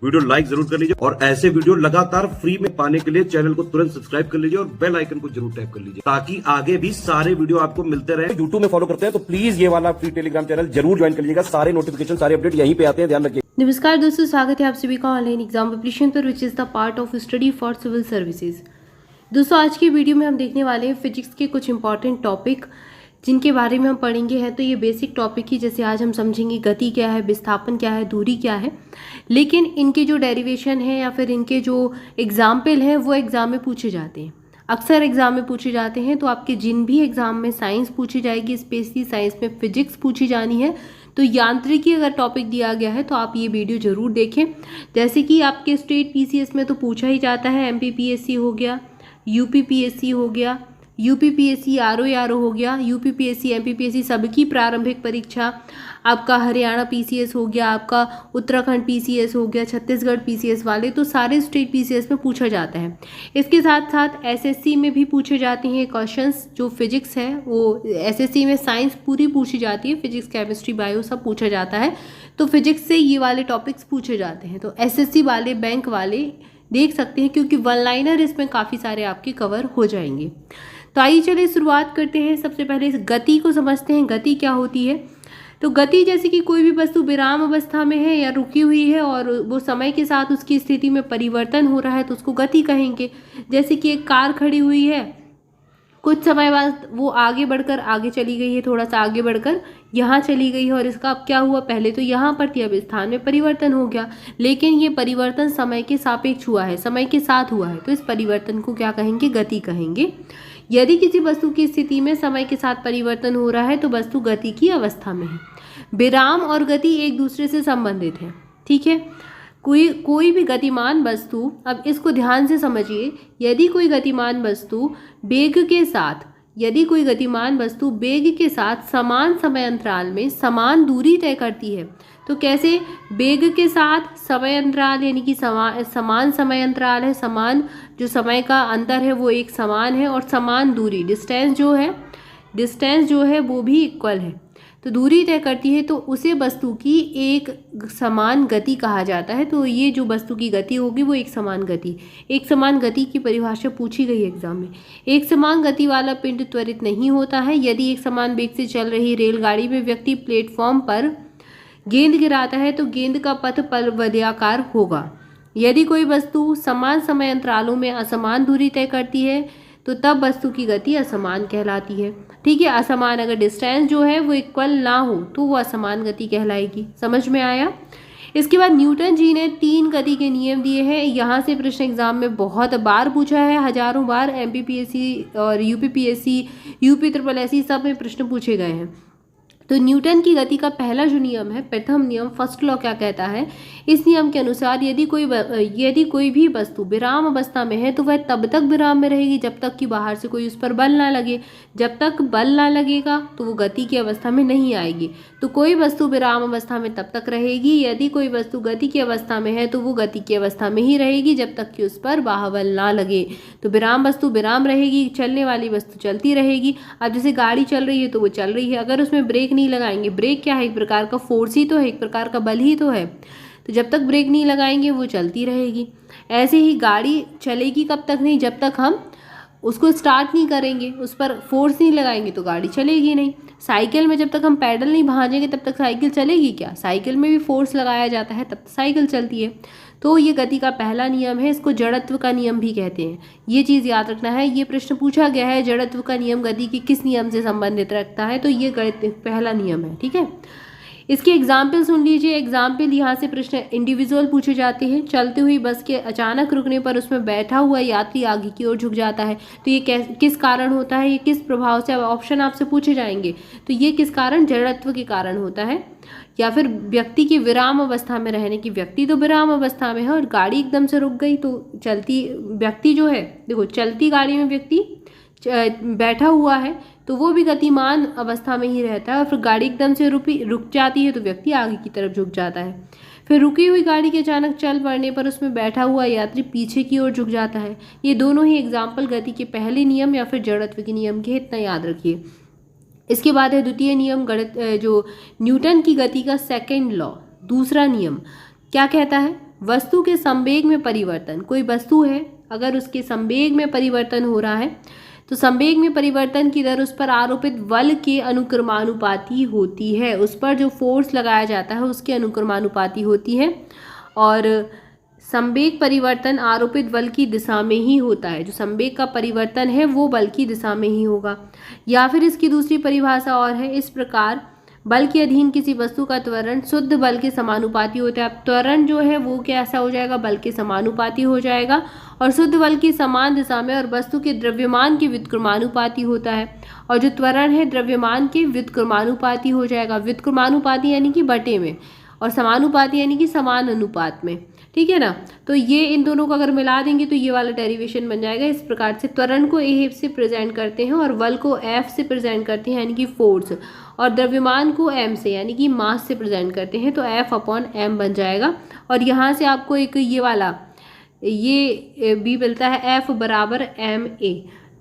Video like जरूर कर लीजिए और ऐसे वीडियो लगातार फ्री में पाने के लिए चैनल को तुरंत सब्सक्राइब कर लीजिए और बेल आइकन को जरूर टैप कर लीजिए ताकि आगे भी सारे वीडियो आपको मिलते रहे। यूट्यूब में फॉलो करते हैं तो प्लीज ये वाला फ्री टेलीग्राम चैनल जरूर ज्वाइन कर लीजिएगा। सारे नोटिफिकेशन सारे अपडेट यहीं पे आते हैं, ध्यान रखिए। नमस्कार दोस्तों, स्वागत है आप सभी का ऑनलाइन एग्जाम प्रिपरेशन पर, which is the part of study for civil services. दोस्तों आज की वीडियो में हम देखने वाले हैं फिजिक्स के कुछ इंपॉर्टेंट टॉपिक जिनके बारे में हम पढ़ेंगे। हैं तो ये बेसिक टॉपिक ही, जैसे आज हम समझेंगे गति क्या है, विस्थापन क्या है, दूरी क्या है, लेकिन इनके जो डेरिवेशन है या फिर इनके जो एग्जाम्पल हैं वो एग्जाम में पूछे जाते हैं, अक्सर एग्जाम में पूछे जाते हैं। तो आपके जिन भी एग्जाम में साइंस पूछी जाएगी, स्पेशली साइंस में फिजिक्स पूछी जानी है, तो यांत्रिकी अगर टॉपिक दिया गया है तो आप ये वीडियो जरूर देखें। जैसे कि आपके स्टेट पीसीएस में तो पूछा ही जाता है, एमपीपीएससी हो गया, यूपीपीएससी हो गया, यूपीपीएससी आरओ हो गया, यूपीपीएससी एमपीपीएससी सबकी प्रारंभिक परीक्षा, आपका हरियाणा पीसीएस हो गया, आपका उत्तराखंड पीसीएस हो गया, छत्तीसगढ़ पीसीएस वाले, तो सारे स्टेट पीसीएस में पूछा जाता है। इसके साथ साथ एसएससी में भी पूछे जाते हैं क्वेश्चंस। जो फिजिक्स है वो एसएससी में साइंस पूरी पूछी जाती है, फिजिक्स केमिस्ट्री बायो सब पूछा जाता है, तो फिजिक्स से ये वाले टॉपिक्स पूछे जाते हैं। तो एसएससी वाले, बैंक वाले देख सकते हैं क्योंकि वन लाइनर इसमें काफ़ी सारे आपके कवर हो जाएंगे। तो आइए चलिए शुरुआत करते हैं। सबसे पहले इस गति को समझते हैं, गति क्या होती है। तो गति जैसे कि कोई भी वस्तु विराम अवस्था में है या रुकी हुई है और वो समय के साथ उसकी स्थिति में परिवर्तन हो रहा है तो उसको गति कहेंगे। जैसे कि एक कार खड़ी हुई है, कुछ समय बाद वो आगे बढ़कर आगे चली गई है, थोड़ा सा आगे बढ़कर यहाँ चली गई है और इसका अब क्या हुआ, पहले तो यहाँ पर थी, अब स्थान में परिवर्तन हो गया, लेकिन ये परिवर्तन समय के सापेक्ष हुआ है, समय के साथ हुआ है, तो इस परिवर्तन को क्या कहेंगे, गति कहेंगे। यदि किसी वस्तु की स्थिति में समय के साथ परिवर्तन हो रहा है तो वस्तु गति की अवस्था में है। विराम और गति एक दूसरे से संबंधित है, ठीक है। कोई भी गतिमान वस्तु, अब इसको ध्यान से समझिए, यदि कोई गतिमान वस्तु वेग के साथ समान समय अंतराल में समान दूरी तय करती है, तो कैसे, वेग के साथ समय अंतराल यानी कि समान समय अंतराल है, समान जो समय का अंतर है वो एक समान है, और समान दूरी डिस्टेंस जो है वो भी इक्वल है, तो दूरी तय करती है, तो उसे वस्तु की एक समान गति कहा जाता है। तो ये जो वस्तु की गति होगी वो एक समान गति की परिभाषा पूछी गई है एग्जाम में। एक समान गति वाला पिंड त्वरित नहीं होता है। यदि एक समान वेग से चल रही रेलगाड़ी में व्यक्ति प्लेटफॉर्म पर गेंद गिराता है तो गेंद का पथ पलवलयाकार होगा। यदि कोई वस्तु समान समय अंतरालों में असमान दूरी तय करती है तो तब वस्तु की गति असमान कहलाती है, ठीक है। असमान, अगर डिस्टेंस जो है वो इक्वल ना हो तो वो असमान गति कहलाएगी। समझ में आया। इसके बाद न्यूटन जी ने 3 गति के नियम दिए हैं। यहाँ से प्रश्न एग्जाम में बहुत बार पूछा है, हजारों बार, एमपीपीएससी और यूपीपीएससी, यूपी सब में प्रश्न पूछे गए हैं। तो न्यूटन की गति का पहला जो नियम है, प्रथम नियम, फर्स्ट लॉ, क्या कहता है, इस नियम के अनुसार यदि कोई भी वस्तु विराम अवस्था में है तो वह तब तक विराम में रहेगी जब तक कि बाहर से कोई उस पर बल ना लगे। जब तक बल ना लगेगा तो वो गति की अवस्था में नहीं आएगी। तो कोई वस्तु विराम अवस्था में तब तक रहेगी, यदि कोई वस्तु गति की अवस्था में है तो वो गति की अवस्था में ही रहेगी जब तक कि उस पर बाह्य ना लगे। तो विराम वस्तु विराम रहेगी, चलने वाली वस्तु चलती रहेगी। अब जैसे गाड़ी चल रही है तो वो चल रही है, अगर उसमें ब्रेक नहीं लगाएंगे, ब्रेक क्या है, एक प्रकार का फोर्स ही तो है, एक प्रकार का बल ही तो है, तो जब तक ब्रेक नहीं लगाएंगे वो चलती रहेगी। ऐसे ही गाड़ी चलेगी कब तक नहीं, जब तक हम उसको स्टार्ट नहीं करेंगे, उस पर फोर्स नहीं लगाएंगे तो गाड़ी चलेगी नहीं। साइकिल में जब तक हम पैडल नहीं भांजेंगे तब तक साइकिल चलेगी क्या, साइकिल में भी फोर्स लगाया जाता है तब साइकिल चलती है। तो ये गति का पहला नियम है, इसको जड़त्व का नियम भी कहते हैं। ये चीज़ याद रखना है, ये प्रश्न पूछा गया है, जड़त्व का नियम गति के किस नियम से संबंधित रखता है, तो ये पहला नियम है, ठीक है। इसके एग्जाम्पल सुन लीजिए। एग्जाम्पल यहाँ से प्रश्न इंडिविजुअल पूछे जाते हैं। चलती हुई बस के अचानक रुकने पर उसमें बैठा हुआ यात्री आगे की ओर झुक जाता है, तो ये किस कारण होता है, ये किस प्रभाव से, ऑप्शन आपसे पूछे जाएंगे, तो ये किस कारण, जड़त्व के कारण होता है। या फिर व्यक्ति की विराम अवस्था में रहने की, व्यक्ति तो विराम अवस्था में है और गाड़ी एकदम से रुक गई तो चलती व्यक्ति जो है, देखो चलती गाड़ी में व्यक्ति बैठा हुआ है तो वो भी गतिमान अवस्था में ही रहता है, और फिर गाड़ी एकदम से रुक जाती है तो व्यक्ति आगे की तरफ झुक जाता है। फिर रुकी हुई गाड़ी के अचानक चल पड़ने पर उसमें बैठा हुआ यात्री पीछे की ओर झुक जाता है। ये दोनों ही एग्जाम्पल गति के पहले नियम या फिर जड़त्व के नियम के, इतना याद रखिए। इसके बाद है द्वितीय नियम, जो न्यूटन की गति का सेकेंड लॉ, दूसरा नियम क्या कहता है, वस्तु के संवेग में परिवर्तन, कोई वस्तु है अगर उसके संवेग में परिवर्तन हो रहा है तो संवेग में परिवर्तन की दर उस पर आरोपित बल के अनुक्रमानुपाती होती है, उस पर जो फोर्स लगाया जाता है उसके अनुक्रमानुपाती होती है। और संवेग परिवर्तन आरोपित बल की दिशा में ही होता है, जो संवेग का परिवर्तन है वो बल की दिशा में ही होगा। या फिर इसकी दूसरी परिभाषा और है, इस प्रकार बल के अधीन किसी वस्तु का त्वरण शुद्ध बल के समानुपाती होता है। अब त्वरण जो है वो कैसा हो जाएगा, बल के समानुपाती हो जाएगा और शुद्ध बल की समान दिशा में और वस्तु के द्रव्यमान के व्युत्क्रमानुपाती होता है। और जो त्वरण है द्रव्यमान के व्युत्क्रमानुपाती हो जाएगा, व्युत्क्रमानुपाती यानी कि बटे में और समानुपाती यानी कि समान अनुपात में, ठीक है ना। तो ये इन दोनों को अगर मिला देंगे तो ये वाला डेरिवेशन बन जाएगा। इस प्रकार से त्वरण को ए से प्रेजेंट करते हैं और बल को एफ से प्रेजेंट करते हैं यानी कि फोर्स, और द्रव्यमान को एम से यानी कि मास से प्रेजेंट करते हैं, तो एफ अपॉन एम बन जाएगा। और यहाँ से आपको एक ये वाला ये भी मिलता है, एफ बराबर एम ए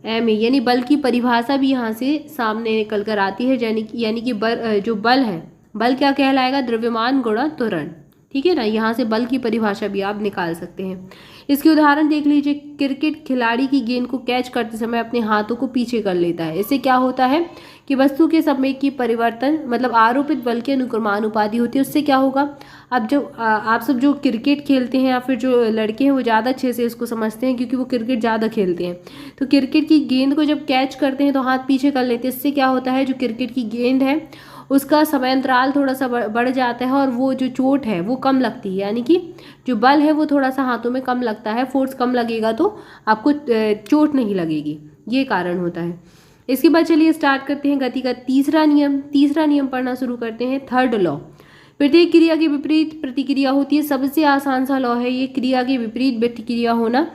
यानी बल की परिभाषा भी यहाँ से सामने निकल कर आती है, यानी कि जो बल है, बल क्या कहलाएगा, द्रव्यमान गुणा त्वरण, ठीक है ना। यहाँ से बल की परिभाषा भी आप निकाल सकते हैं। इसके उदाहरण देख लीजिए, क्रिकेट खिलाड़ी की गेंद को कैच करते समय अपने हाथों को पीछे कर लेता है। इससे क्या होता है कि वस्तु के संवेग की परिवर्तन मतलब आरोपित बल के अनुक्रमानुपाती होती है। उससे क्या होगा, अब जो आप सब जो क्रिकेट खेलते हैं या फिर जो लड़के हैं वो ज़्यादा अच्छे से इसको समझते हैं क्योंकि वो क्रिकेट ज़्यादा खेलते हैं। तो क्रिकेट की गेंद को जब कैच करते हैं तो हाथ पीछे कर लेते हैं। इससे क्या होता है, जो क्रिकेट की गेंद है उसका समय अंतराल थोड़ा सा बढ़ जाता है और वो जो चोट है वो कम लगती है, यानी कि जो बल है वो थोड़ा सा हाथों में कम लगता है, फोर्स कम लगेगा तो आपको चोट नहीं लगेगी, ये कारण होता है। इसके बाद चलिए स्टार्ट करते हैं गति का तीसरा नियम पढ़ना शुरू करते हैं, थर्ड लॉ। प्रत्येक क्रिया की विपरीत प्रतिक्रिया होती है, सबसे आसान सा लॉ है ये, क्रिया की विपरीत प्रतिक्रिया होना।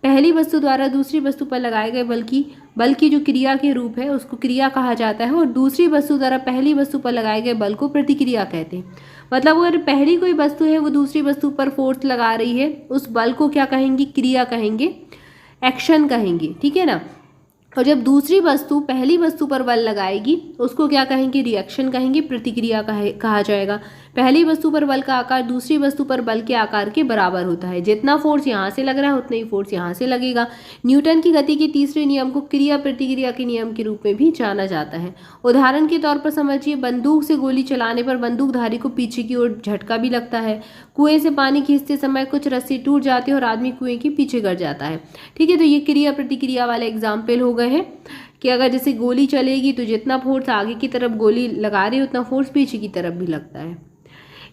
पहली वस्तु द्वारा दूसरी वस्तु पर लगाए गए बल की जो क्रिया के रूप है उसको क्रिया कहा जाता है, और दूसरी वस्तु द्वारा पहली वस्तु पर लगाए गए बल को प्रतिक्रिया कहते हैं। मतलब अगर पहली कोई वस्तु है वो दूसरी वस्तु पर फोर्स लगा रही है, उस बल को क्या कहेंगे, क्रिया कहेंगे, एक्शन कहेंगे, ठीक है ना। और जब दूसरी वस्तु पहली वस्तु पर बल लगाएगी उसको क्या कहेंगे, रिएक्शन कहेंगे, प्रतिक्रिया कहा जाएगा। पहली वस्तु पर बल का आकार दूसरी वस्तु पर बल के आकार के बराबर होता है, जितना फोर्स यहाँ से लग रहा है उतना ही फोर्स यहाँ से लगेगा। न्यूटन की गति के तीसरे नियम को क्रिया प्रतिक्रिया के नियम के रूप में भी जाना जाता है। उदाहरण के तौर पर समझिए, बंदूक से गोली चलाने पर बंदूकधारी को पीछे की ओर झटका भी लगता है। कुएं से पानी खींचते समय कुछ रस्सी टूट जाती है और आदमी कुएं के पीछे गिर जाता है, ठीक है। तो ये क्रिया प्रतिक्रिया वाले एग्जाम्पल हो गए हैं कि अगर जैसे गोली चलेगी तो जितना फोर्स आगे की तरफ गोली लगा रही है उतना फोर्स पीछे की तरफ भी लगता है।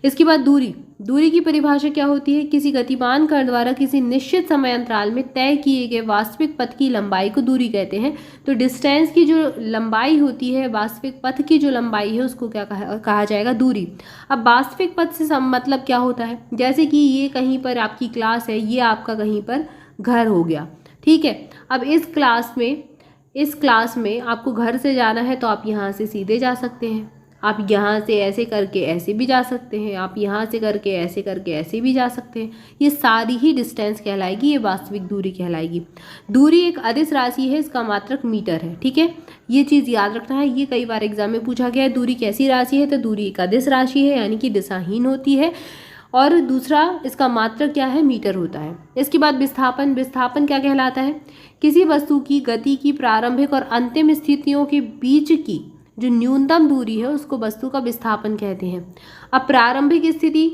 इसके बाद दूरी की परिभाषा क्या होती है, किसी गतिमान कण द्वारा किसी निश्चित समय अंतराल में तय किए गए वास्तविक पथ की लंबाई को दूरी कहते हैं। तो डिस्टेंस की जो लंबाई होती है, वास्तविक पथ की जो लंबाई है उसको क्या कहा जाएगा, दूरी। अब वास्तविक पथ से मतलब क्या होता है, जैसे कि ये कहीं पर आपकी क्लास है, ये आपका कहीं पर घर हो गया, ठीक है। अब इस क्लास में आपको घर से जाना है तो आप यहाँ से सीधे जा सकते हैं, आप यहाँ से ऐसे करके ऐसे भी जा सकते हैं, आप यहाँ से करके ऐसे भी जा सकते हैं। ये सारी ही डिस्टेंस कहलाएगी, ये वास्तविक दूरी कहलाएगी। दूरी एक अदिश राशि है, इसका मात्रक मीटर है, ठीक है। ये चीज़ याद रखना है, ये कई बार एग्जाम में पूछा गया है। दूरी कैसी राशि है, तो दूरी एक अदिश राशि है यानी कि दिशाहीन होती है, और दूसरा इसका मात्रक क्या है, मीटर होता है। इसके बाद विस्थापन क्या कहलाता है, किसी वस्तु की गति की प्रारंभिक और अंतिम स्थितियों के बीच की जो न्यूनतम दूरी है उसको वस्तु का विस्थापन कहते हैं। अब प्रारंभिक स्थिति,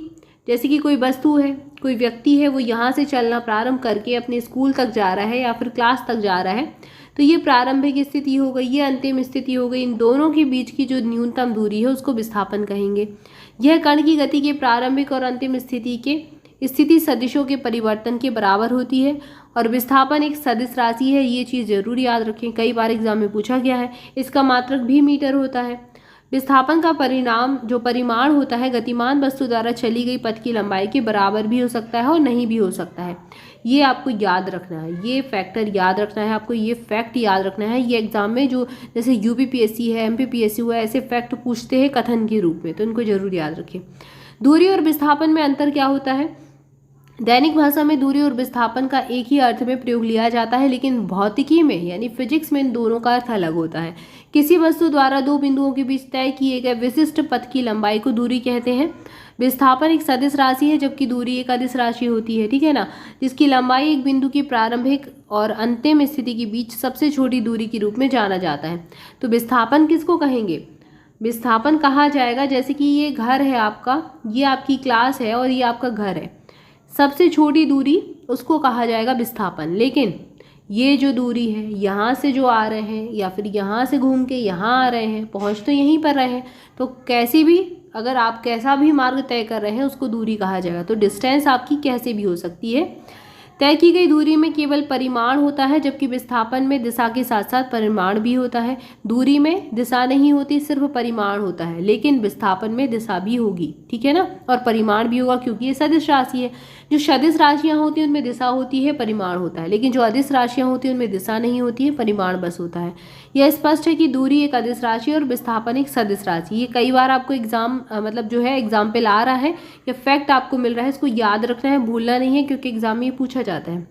जैसे कि कोई वस्तु है, कोई व्यक्ति है, वो यहाँ से चलना प्रारंभ करके अपने स्कूल तक जा रहा है या फिर क्लास तक जा रहा है, तो ये प्रारंभिक स्थिति हो गई, ये अंतिम स्थिति हो गई। इन दोनों के बीच की जो न्यूनतम दूरी है उसको विस्थापन कहेंगे। यह कण की गति के प्रारंभिक और अंतिम स्थिति सदिशों के परिवर्तन के बराबर होती है, और विस्थापन एक सदिश राशि है, ये चीज़ जरूर याद रखें, कई बार एग्जाम में पूछा गया है। इसका मात्रक भी मीटर होता है। विस्थापन का परिमाण होता है गतिमान वस्तु द्वारा चली गई पथ की लंबाई के बराबर भी हो सकता है और नहीं भी हो सकता है। ये आपको याद रखना है, ये फैक्टर याद रखना है, आपको ये फैक्ट याद रखना है। ये एग्जाम में जो जैसे यूपीपीएससी है, एमपीपीएससी हुआ, ऐसे फैक्ट पूछते हैं कथन के रूप में, तो इनको जरूर याद रखें। दूरी और विस्थापन में अंतर क्या होता है, दैनिक भाषा में दूरी और विस्थापन का एक ही अर्थ में प्रयोग लिया जाता है, लेकिन भौतिकी में यानी फिजिक्स में इन दोनों का अर्थ अलग होता है। किसी वस्तु द्वारा दो बिंदुओं के बीच तय किए गए विशिष्ट पथ की लंबाई को दूरी कहते हैं। विस्थापन एक सदिश राशि है जबकि दूरी एक अदिश राशि होती है, ठीक है ना, जिसकी लंबाई एक बिंदु की प्रारंभिक और अंतिम स्थिति के बीच सबसे छोटी दूरी के रूप में जाना जाता है। तो विस्थापन किसको कहेंगे? विस्थापन कहा जाएगा जैसे कि ये घर है आपका, ये आपकी क्लास है और ये आपका घर है, सबसे छोटी दूरी उसको कहा जाएगा विस्थापन। लेकिन ये जो दूरी है, यहाँ से जो आ रहे हैं या फिर यहाँ से घूम के यहाँ आ रहे हैं, पहुँच तो यहीं पर रहे हैं, तो कैसी भी अगर आप कैसा भी मार्ग तय कर रहे हैं उसको दूरी कहा जाएगा। तो डिस्टेंस आपकी कैसे भी हो सकती है। तय की गई दूरी में केवल परिमाण होता है जबकि विस्थापन में दिशा के साथ साथ परिमाण भी होता है। दूरी में दिशा नहीं होती, सिर्फ परिमाण होता है, लेकिन विस्थापन में दिशा भी होगी, ठीक है ना, और परिमाण भी होगा क्योंकि ये सदिश राशि है। जो सदिश राशियाँ होती हैं उनमें दिशा होती है, परिमाण होता है, लेकिन जो अदिश राशियाँ होती हैं उनमें दिशा नहीं होती है, परिमाण बस होता है। यह स्पष्ट है कि दूरी एक अदिश राशि और विस्थापन एक सदिश राशि। ये कई बार आपको एग्जाम मतलब जो है एग्जाम्पल आ रहा है या फैक्ट आपको मिल रहा है, इसको याद रखना है, भूलना नहीं है, क्योंकि एग्जाम में ये पूछा जाता है।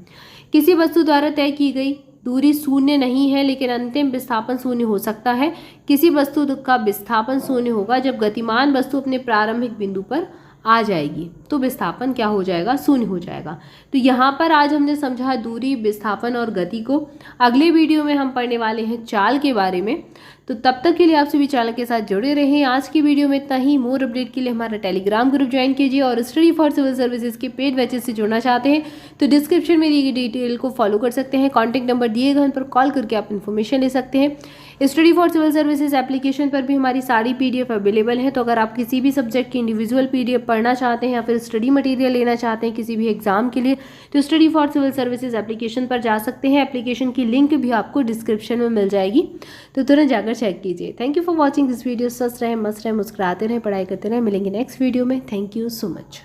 किसी वस्तु द्वारा तय की गई दूरी शून्य नहीं है लेकिन अंतिम विस्थापन शून्य हो सकता है। किसी वस्तु का विस्थापन शून्य होगा जब गतिमान वस्तु अपने प्रारंभिक बिंदु पर आ जाएगी, तो विस्थापन क्या हो जाएगा? शून्य हो जाएगा। तो यहाँ पर आज हमने समझा दूरी, विस्थापन और गति को। अगले वीडियो में हम पढ़ने वाले हैं चाल के बारे में। तो तब तक के लिए आप सभी चैनल के साथ जुड़े रहें। आज की वीडियो में इतना ही। मोर अपडेट के लिए हमारा टेलीग्राम ग्रुप ज्वाइन कीजिए और स्टडी फॉर सिविल सर्विसेज के पेड बैचेस से जुड़ना चाहते हैं तो डिस्क्रिप्शन में दी गई डिटेल को फॉलो कर सकते हैं। कॉन्टैक्ट नंबर दिए गए, उन पर कॉल करके आप इन्फॉर्मेशन ले सकते हैं। Study for civil services application पर भी हमारी सारी PDF अवेलेबल है। तो अगर आप किसी भी सब्जेक्ट की इंडिविजुअल PDF पढ़ना चाहते हैं या फिर स्टडी मटेरियल लेना चाहते हैं किसी भी एग्जाम के लिए, तो study for civil services application पर जा सकते हैं। एप्लीकेशन की लिंक भी आपको डिस्क्रिप्शन में मिल जाएगी, तो तुरंत जाकर चेक कीजिए। Thank you for watching this video. स्वस्थ रहें, मस्त रहें, मुस्कुराते रहें, पढ़ाई करते रहें। मिलेंगे नेक्स्ट वीडियो में। Thank you so much.